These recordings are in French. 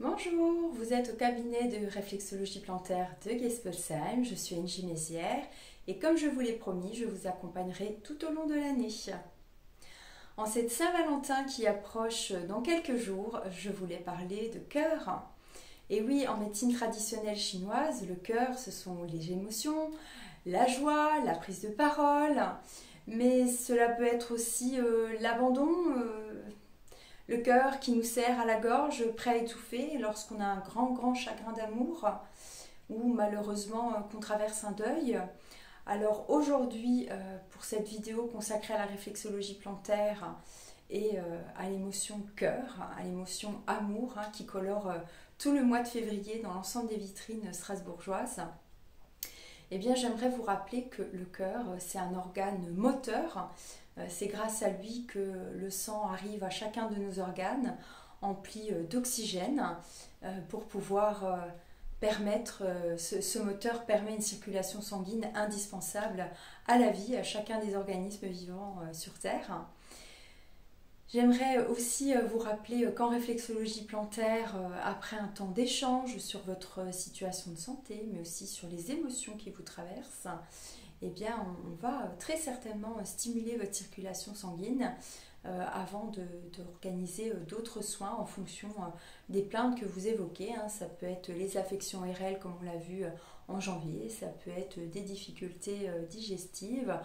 Bonjour, vous êtes au cabinet de réflexologie plantaire de Gespelsheim. Je suis Angie Mézières et comme je vous l'ai promis, je vous accompagnerai tout au long de l'année. En cette Saint-Valentin qui approche dans quelques jours, je voulais parler de cœur. Et oui, en médecine traditionnelle chinoise, le cœur, ce sont les émotions, la joie, la prise de parole, mais cela peut être aussi l'abandon, le cœur qui nous serre à la gorge, prêt à étouffer lorsqu'on a un grand chagrin d'amour ou malheureusement qu'on traverse un deuil. Alors aujourd'hui, pour cette vidéo consacrée à la réflexologie plantaire et à l'émotion cœur, à l'émotion amour qui colore tout le mois de février dans l'ensemble des vitrines strasbourgeoises, eh bien j'aimerais vous rappeler que le cœur, c'est un organe moteur. C'est grâce à lui que le sang arrive à chacun de nos organes, empli d'oxygène, pour pouvoir permettre, ce moteur permet une circulation sanguine indispensable à la vie, à chacun des organismes vivants sur Terre. J'aimerais aussi vous rappeler qu'en réflexologie plantaire, après un temps d'échange sur votre situation de santé, mais aussi sur les émotions qui vous traversent, eh bien, on va très certainement stimuler votre circulation sanguine avant d'organiser d'autres soins en fonction des plaintes que vous évoquez. Ça peut être les affections ORL comme on l'a vu en janvier, ça peut être des difficultés digestives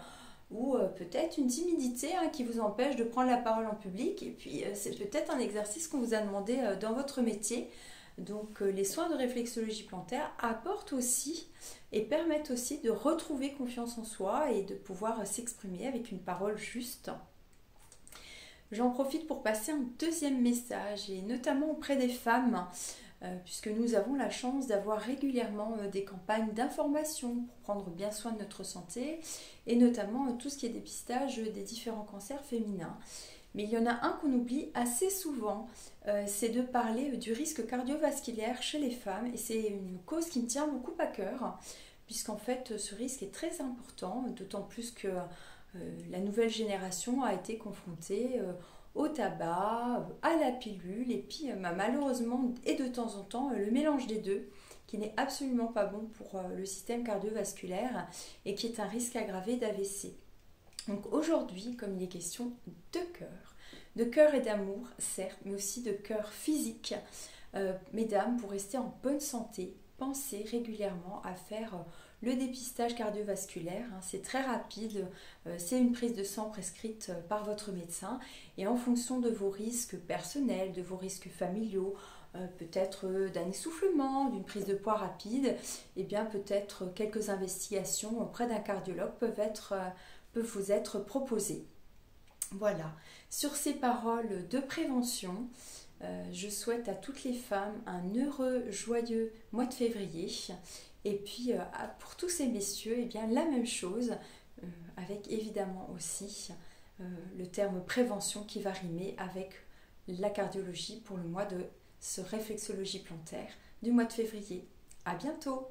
ou peut-être une timidité qui vous empêche de prendre la parole en public. Et puis c'est peut-être un exercice qu'on vous a demandé dans votre métier. Donc les soins de réflexologie plantaire apportent aussi et permettent aussi de retrouver confiance en soi et de pouvoir s'exprimer avec une parole juste. J'en profite pour passer un deuxième message et notamment auprès des femmes puisque nous avons la chance d'avoir régulièrement des campagnes d'information pour prendre bien soin de notre santé et notamment tout ce qui est dépistage des différents cancers féminins. Mais il y en a un qu'on oublie assez souvent, c'est de parler du risque cardiovasculaire chez les femmes. Et c'est une cause qui me tient beaucoup à cœur, puisqu'en fait ce risque est très important, d'autant plus que la nouvelle génération a été confrontée au tabac, à la pilule, et puis malheureusement, et de temps en temps, le mélange des deux, qui n'est absolument pas bon pour le système cardiovasculaire et qui est un risque aggravé d'AVC. Donc aujourd'hui, comme il est question de cœur et d'amour, certes, mais aussi de cœur physique, mesdames, pour rester en bonne santé, pensez régulièrement à faire le dépistage cardiovasculaire. C'est très rapide, c'est une prise de sang prescrite par votre médecin et en fonction de vos risques personnels, de vos risques familiaux, peut-être d'un essoufflement, d'une prise de poids rapide, et bien peut-être quelques investigations auprès d'un cardiologue peuvent vous être proposées. Voilà, sur ces paroles de prévention, je souhaite à toutes les femmes un heureux, joyeux mois de février. Et puis pour tous ces messieurs, eh bien, la même chose, avec évidemment aussi le terme prévention qui va rimer avec la cardiologie pour le mois de ce réflexologie plantaire du mois de février. À bientôt!